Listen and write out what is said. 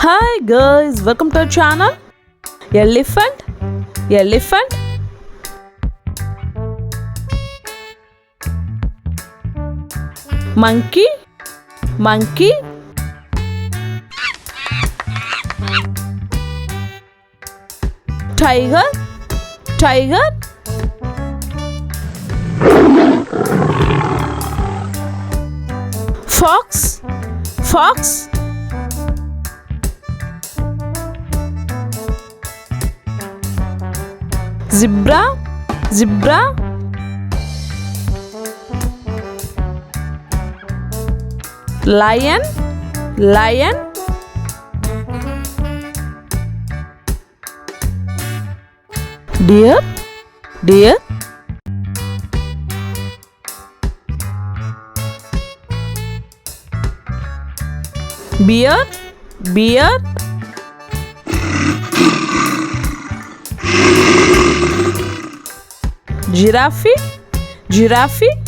Hi guys, welcome to our channel. Elephant, elephant. Monkey, monkey. Tiger, tiger. Fox, fox. Zebra, zebra. Lion, lion. Deer, deer. Bear, bear. Giraffe, giraffe.